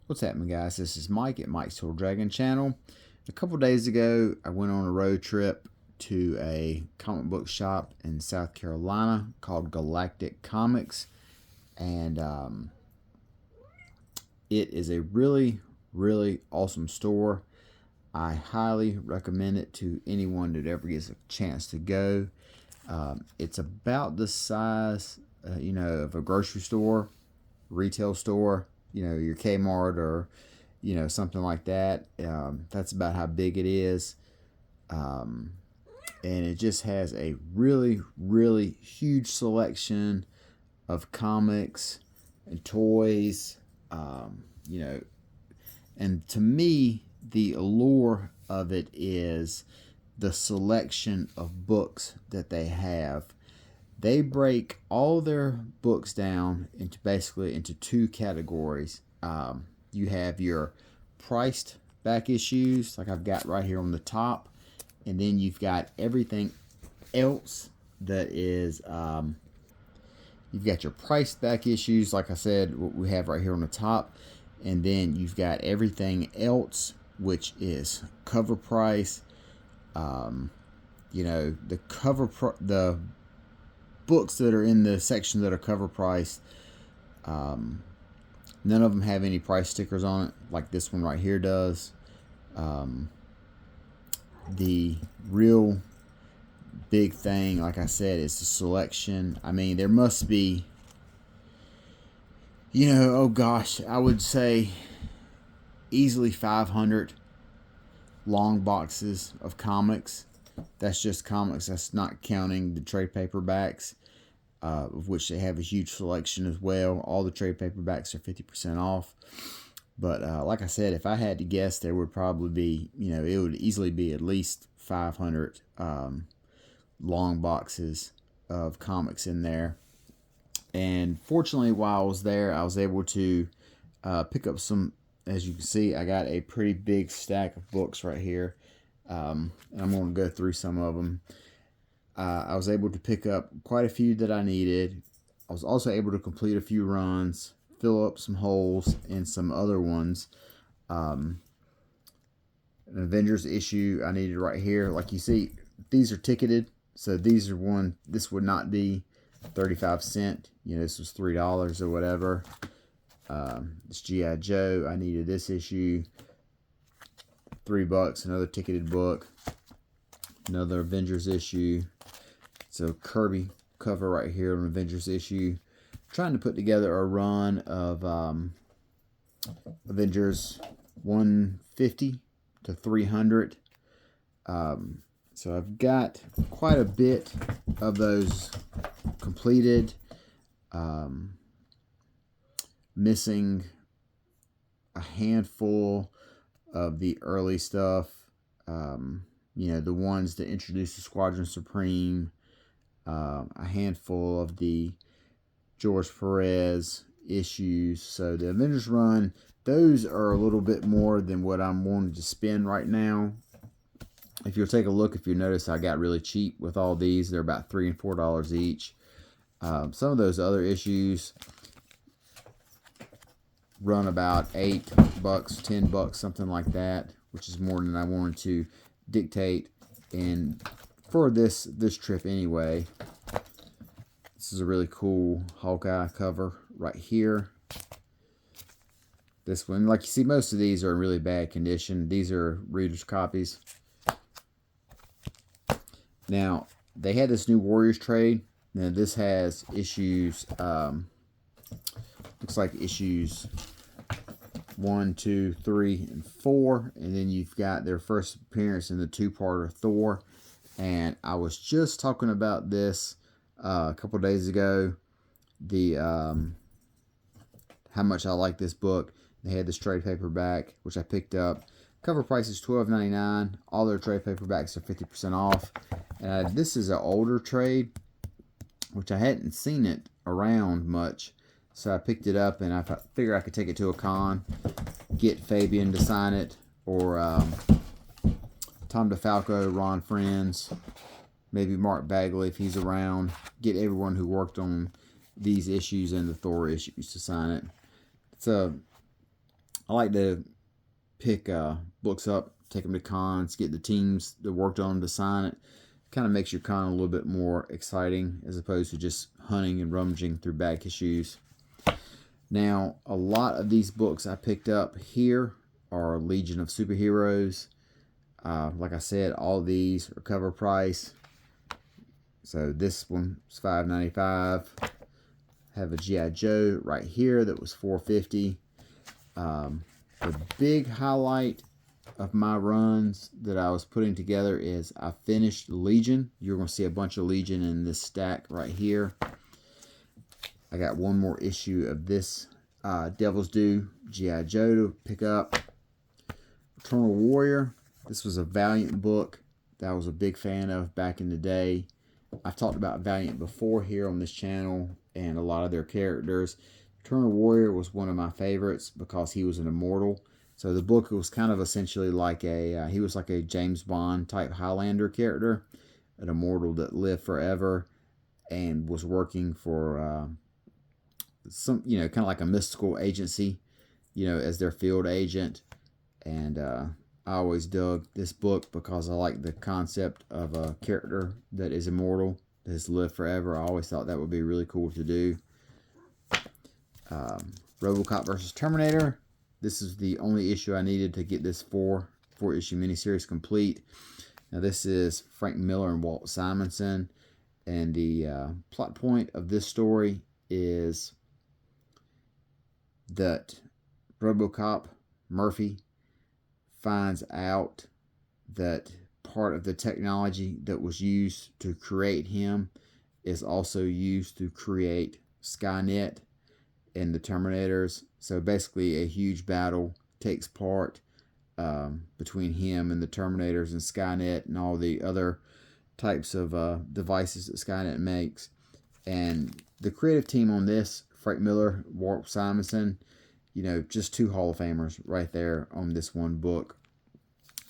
What's happening, guys? This is Mike at Mike's Tour Dragon channel. A couple days ago, I went on a road trip to a comic book shop in South Carolina called Galactic Comics, and it is a really awesome store. I highly recommend it to anyone that ever gets a chance to go. It's about the size, of a grocery store, retail store, your Kmart or, something like that. That's about how big it is. And it just has a really huge selection of comics and toys, and to me, the allure of it is the selection of books that they have. They break all their books down into two categories. You have your priced back issues, like I've got right here on the top, and then you've got everything else that is, you've got your priced back issues, like I said, what we have right here on the top, and then you've got everything else, which is cover price. The books that are in the section that are cover priced, none of them have any price stickers on it, like this one right here does. The real big thing, like I said, is the selection. I mean, there must be, oh gosh, I would say easily 500 long boxes of comics. That's just comics. That's not counting the trade paperbacks, of which they have a huge selection as well. All the trade paperbacks are 50% off. But like I said, if I had to guess, there would probably be, it would easily be at least 500 long boxes of comics in there. And fortunately, while I was there, I was able to pick up some. As you can see, I got a pretty big stack of books right here. And I'm going to go through some of them. I was able to pick up quite a few that I needed. I was also able to complete a few runs, fill up some holes in some other ones. An Avengers issue I needed right here. Like you see, these are ticketed. So these are this would not be 35 cents. This was $3 or whatever. This G.I. Joe, I needed this issue, $3, another ticketed book, another Avengers issue. So Kirby cover right here, an Avengers issue. Trying to put together a run of Avengers 150 to 300. So I've got quite a bit of those completed. Missing a handful of the early stuff, the ones that introduced the Squadron Supreme, a handful of the George Perez issues. So the Avengers run, those are a little bit more than what I'm wanting to spend right now. If you'll take a look, if you notice, I got really cheap with all these. They're about $3 and $4 each. Some of those other issues run about $8, $10, something like that, which is more than I wanted to dictate. And for this trip anyway, this is a really cool Hawkeye cover right here. This one, like you see, most of these are in really bad condition. These are readers' copies. Now, they had this new Warriors trade. Now, this has issues, looks like issues 1, 2, 3, and 4, and then you've got their first appearance in the two-parter Thor. And I was just talking about this a couple days ago. The how much I like this book. They had this trade paperback, which I picked up. Cover price is $12.99. All their trade paperbacks are 50% off. This is an older trade, which I hadn't seen it around much. So I picked it up, and I figured I could take it to a con, get Fabian to sign it, or Tom DeFalco, Ron Friends, maybe Mark Bagley if he's around. Get everyone who worked on these issues and the Thor issues to sign it. It's a I like to pick books up, take them to cons, get the teams that worked on them to sign it. Kind of makes your con a little bit more exciting as opposed to just hunting and rummaging through back issues. Now, a lot of these books I picked up here are Legion of Superheroes. Like I said, all of these are cover price. So this one's $5.95. Have a G.I. Joe right here that was $4.50. The big highlight of my runs that I was putting together is I finished Legion. You're going to see a bunch of Legion in this stack right here. I got one more issue of this Devil's Due G.I. Joe to pick up. Eternal Warrior. This was a Valiant book that I was a big fan of back in the day. I've talked about Valiant before here on this channel and a lot of their characters. Eternal Warrior was one of my favorites because he was an immortal. So the book was kind of essentially like he was like a James Bond type Highlander character, an immortal that lived forever and was working for some, kind of like a mystical agency, as their field agent. And I always dug this book because I like the concept of a character that is immortal, that has lived forever. I always thought that would be really cool to do. RoboCop versus Terminator. This is the only issue I needed to get this four-issue miniseries complete. Now this is Frank Miller and Walt Simonson, and the plot point of this story is that RoboCop Murphy finds out that part of the technology that was used to create him is also used to create Skynet and the Terminators. So basically a huge battle takes part between him and the Terminators and Skynet and all the other types of devices that Skynet makes. And the creative team on this, Frank Miller, Walt Simonson, just two Hall of Famers right there on this one book.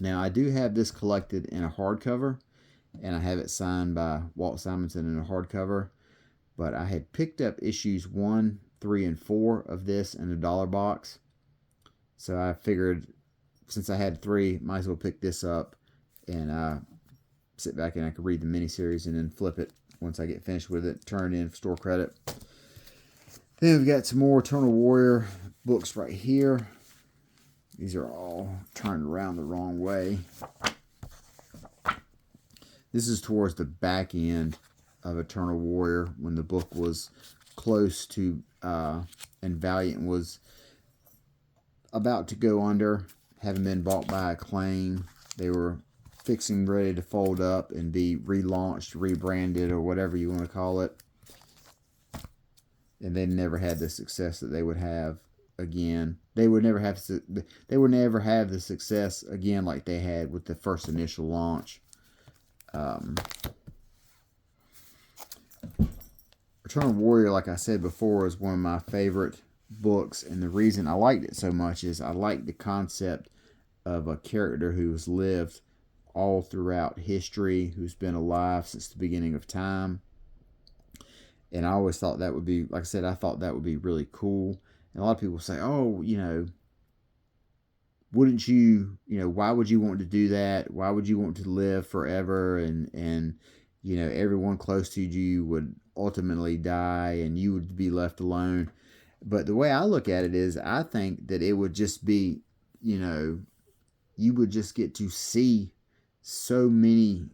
Now, I do have this collected in a hardcover, and I have it signed by Walt Simonson in a hardcover, but I had picked up issues 1, 3, and 4 of this in a dollar box. So I figured since I had 3, might as well pick this up and sit back and I could read the miniseries and then flip it once I get finished with it, turn it in for store credit. Then we've got some more Eternal Warrior books right here. These are all turned around the wrong way. This is towards the back end of Eternal Warrior when the book was close to, and Valiant was about to go under, having been bought by Acclaim. They were fixing ready to fold up and be relaunched, rebranded, or whatever you want to call it. And they never had the success that they would have again. They would never have the success again like they had with the first initial launch. Eternal Warrior, like I said before, is one of my favorite books, and the reason I liked it so much is I like the concept of a character who has lived all throughout history, who's been alive since the beginning of time. And I always thought that would be, like I said, I thought that would be really cool. And a lot of people say, oh, wouldn't you, why would you want to do that? Why would you want to live forever? And everyone close to you would ultimately die and you would be left alone. But the way I look at it is I think that it would just be, you would just get to see so many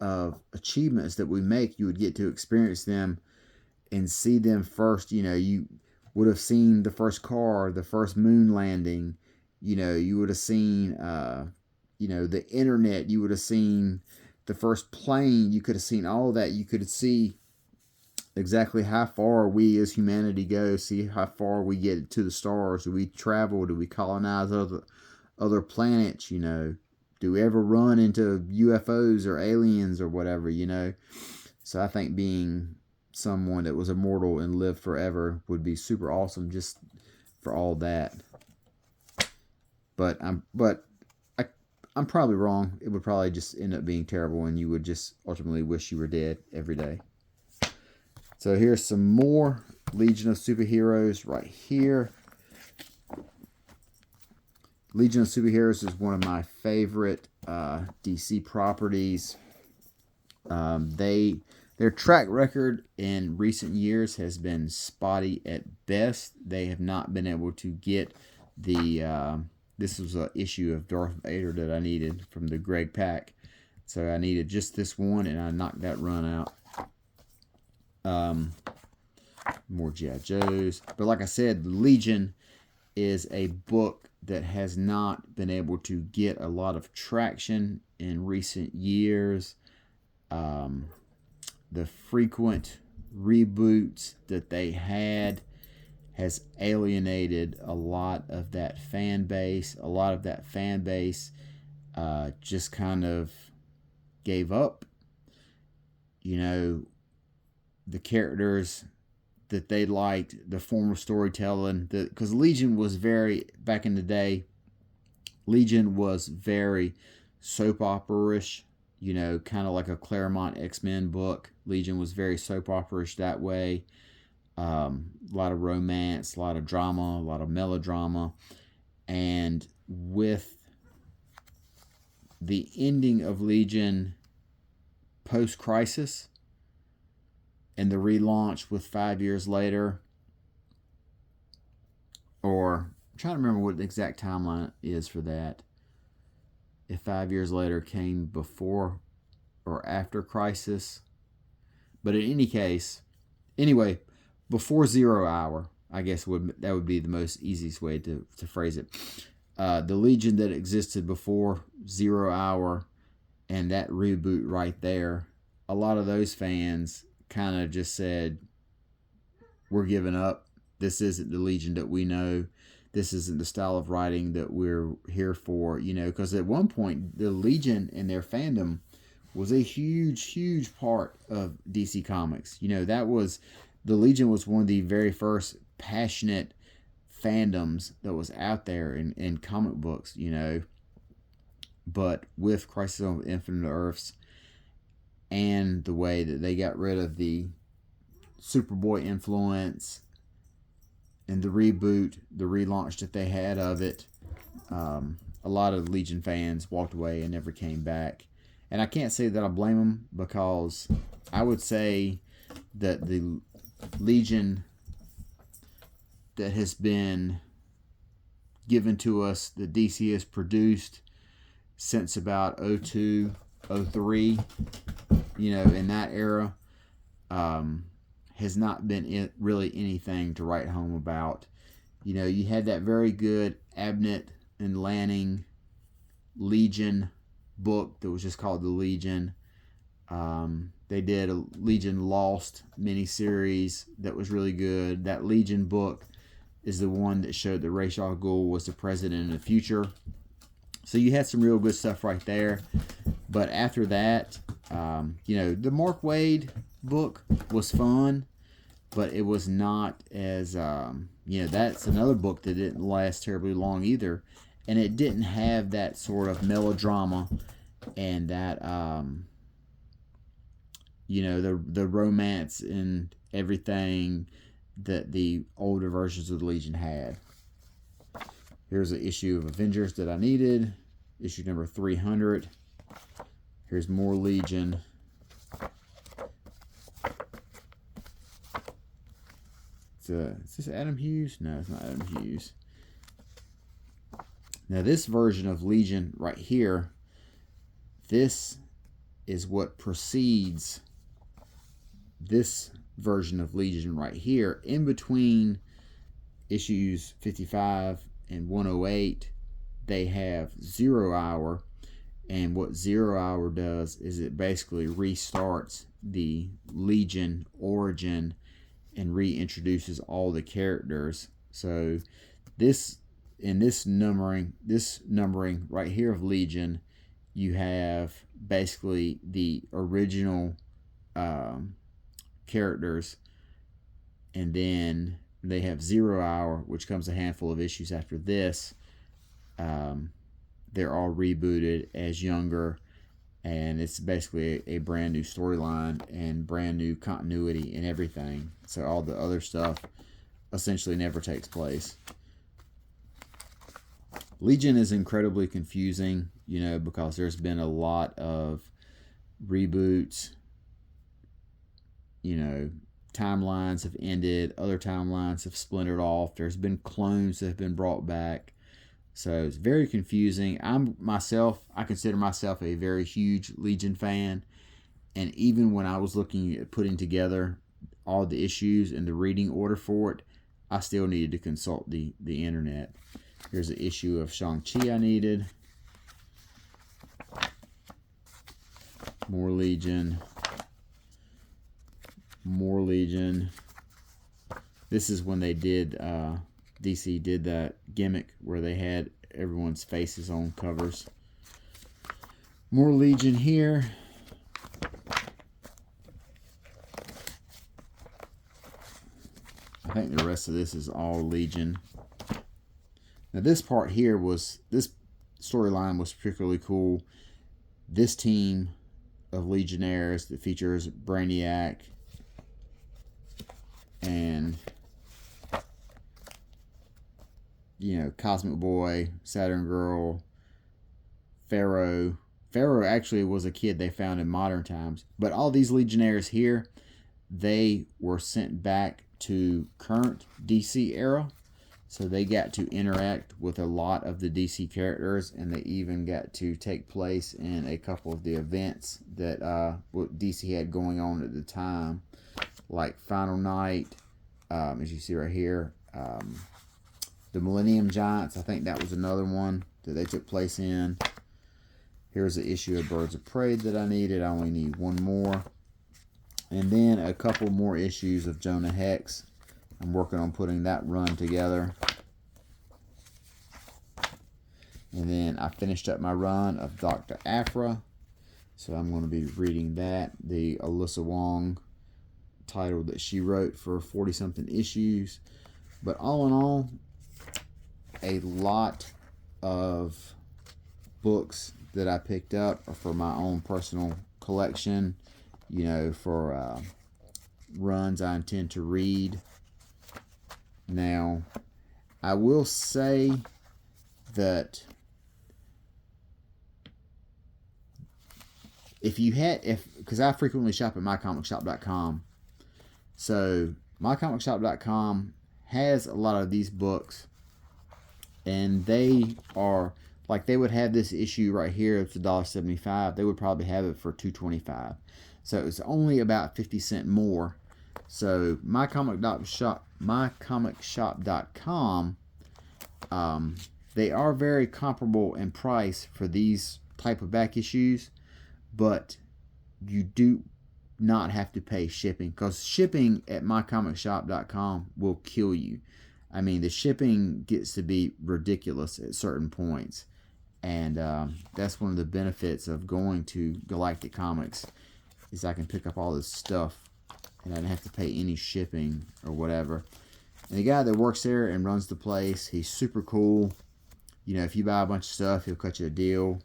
of achievements that we make. You would get to experience them and see them first. You would have seen the first car, the first moon landing. You would have seen, the internet. You would have seen the first plane. You could have seen all that. You could see exactly how far we as humanity go. See how far we get to the stars. Do we travel? Do we colonize other planets? Do we ever run into UFOs or aliens or whatever? So I think being someone that was immortal and lived forever would be super awesome just for all that. But I'm probably wrong. It would probably just end up being terrible and you would just ultimately wish you were dead every day. So here's some more Legion of Superheroes right here. Legion of Superheroes is one of my favorite DC properties. Their track record in recent years has been spotty at best. They have not been able to get the this was an issue of Darth Vader that I needed from the Greg pack. So I needed just this one, and I knocked that run out. More G.I. Joes. But like I said, Legion is a book that has not been able to get a lot of traction in recent years. The frequent reboots that they had has alienated a lot of that fan base. A lot of that fan base just kind of gave up. You know, the characters that they liked, the form of storytelling, because Legion was very, back in the day, Legion was very soap opera-ish, you know, kind of like a Claremont X-Men book. Legion was very soap opera-ish that way. A lot of romance, a lot of drama, a lot of melodrama. And with the ending of Legion post-Crisis and the relaunch with 5 years later, or I'm trying to remember what the exact timeline is for that. If 5 years later came before or after Crisis. But in any case, anyway, before 0 Hour, I guess that would be the most easiest way to phrase it. The Legion that existed before 0 Hour and that reboot right there, a lot of those fans kind of just said, we're giving up. This isn't the Legion that we know. This isn't the style of writing that we're here for, you know, because at one point the Legion and their fandom was a huge, huge part of DC Comics. You know, the Legion was one of the very first passionate fandoms that was out there in comic books, you know. But with Crisis on Infinite Earths and the way that they got rid of the Superboy influence and the reboot, the relaunch that they had of it, a lot of Legion fans walked away and never came back. And I can't say that I blame them, because I would say that the Legion that has been given to us, that DC has produced since about 02, 03, you know, in that era, has not been really anything to write home about. You know, you had that very good Abnett and Lanning Legion book that was just called The Legion. They did a Legion Lost miniseries that was really good. That Legion book is the one that showed that Ra's al Ghul was the president in the future. So you had some real good stuff right there. But after that, you know, the Mark Waid book was fun, but it was not as, you know, that's another book that didn't last terribly long either. And it didn't have that sort of melodrama and that, you know, the romance and everything that the older versions of the Legion had. Here's an issue of Avengers that I needed. Issue number 300. Here's more Legion. Is this Adam Hughes? No, it's not Adam Hughes. Now this version of Legion right here, this is what precedes this version of Legion right here. In between issues 55 and 108, they have 0 Hour. And what 0 Hour does is it basically restarts the Legion origin and reintroduces all the characters. So this numbering right here of Legion, you have basically the original characters, and then they have 0 Hour, which comes a handful of issues after this. They're all rebooted as younger, and it's basically a brand new storyline and brand new continuity and everything. So all the other stuff essentially never takes place. Legion is incredibly confusing, you know, because there's been a lot of reboots, you know, timelines have ended, other timelines have splintered off. There's been clones that have been brought back. So it's very confusing. I consider myself a very huge Legion fan. And even when I was looking at putting together all the issues and the reading order for it, I still needed to consult the internet. Here's an issue of Shang-Chi I needed. More Legion. More Legion. This is when they did, DC did that gimmick where they had everyone's faces on covers. More Legion here. I think the rest of this is all Legion. Now this part here this storyline was particularly cool. This team of Legionnaires that features Brainiac and, you know, Cosmic Boy, Saturn Girl, Pharaoh. Pharaoh actually was a kid they found in modern times. But all these Legionnaires here, they were sent back to current DC era. So they got to interact with a lot of the DC characters, and they even got to take place in a couple of the events that DC had going on at the time, like Final Night, as you see right here. The Millennium Giants, I think that was another one that they took place in. Here's the issue of Birds of Prey that I needed. I only need one more. And then a couple more issues of Jonah Hex. I'm working on putting that run together. And then I finished up my run of Dr. Aphra. So I'm going to be reading that. The Alyssa Wong title that she wrote for 40-something issues. But all in all, a lot of books that I picked up are for my own personal collection. You know, for runs I intend to read. Now, I will say that because I frequently shop at mycomicshop.com, so mycomicshop.com has a lot of these books, and they are like, they would have this issue right here. It's $1.75. They would probably have it for $2.25. So it's only about 50 cents more. So mycomicshop.com, they are very comparable in price for these type of back issues, but you do not have to pay shipping, because shipping at mycomicshop.com will kill you. I mean, the shipping gets to be ridiculous at certain points, and that's one of the benefits of going to Galactic Comics, is I can pick up all this stuff and I don't have to pay any shipping or whatever. And the guy that works there and runs the place, he's super cool. You know, if you buy a bunch of stuff, he'll cut you a deal,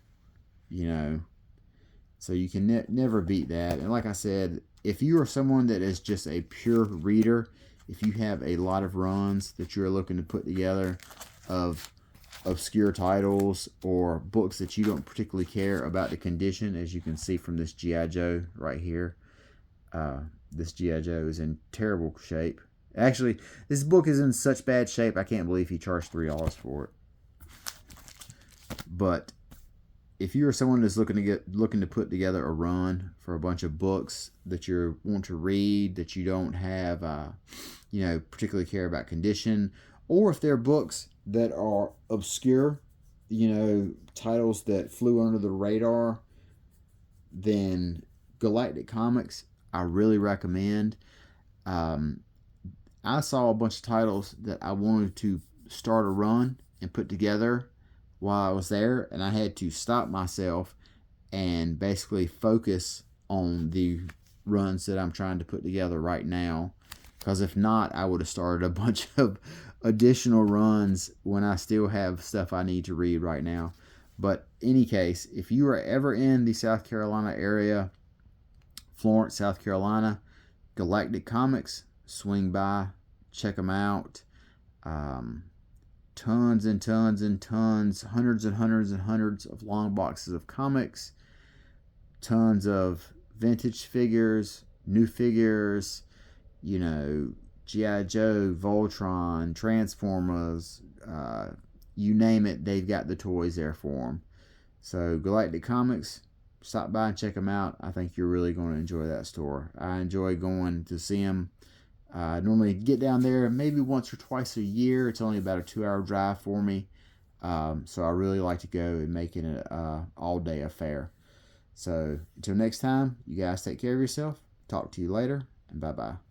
you know. So you can never beat that. And like I said, if you are someone that is just a pure reader, if you have a lot of runs that you're looking to put together of obscure titles or books that you don't particularly care about the condition, as you can see from this G.I. Joe right here. This G.I. Joe is in terrible shape. Actually, this book is in such bad shape, I can't believe he charged $3 for it. But if you are someone that's looking to put together a run for a bunch of books that you want to read, that you don't have, you know, particularly care about condition, or if they're books that are obscure, you know, titles that flew under the radar, then Galactic Comics, I really recommend. I saw a bunch of titles that I wanted to start a run and put together while I was there, and I had to stop myself and basically focus on the runs that I'm trying to put together right now, because if not, I would have started a bunch of additional runs when I still have stuff I need to read right now. But in any case, if you are ever in the South Carolina area, Florence, South Carolina, Galactic Comics, swing by, check them out. tons and tons and tons, hundreds and hundreds and hundreds of long boxes of comics, tons of vintage figures, new figures, you know, G.I. Joe, Voltron, Transformers, you name it, they've got the toys there for them. So Galactic Comics, stop by and check them out. I think you're really going to enjoy that store. I enjoy going to see them. Normally get down there maybe once or twice a year. It's only about a 2-hour drive for me. So I really like to go and make it an all-day affair. So until next time, you guys take care of yourself. Talk to you later, and bye-bye.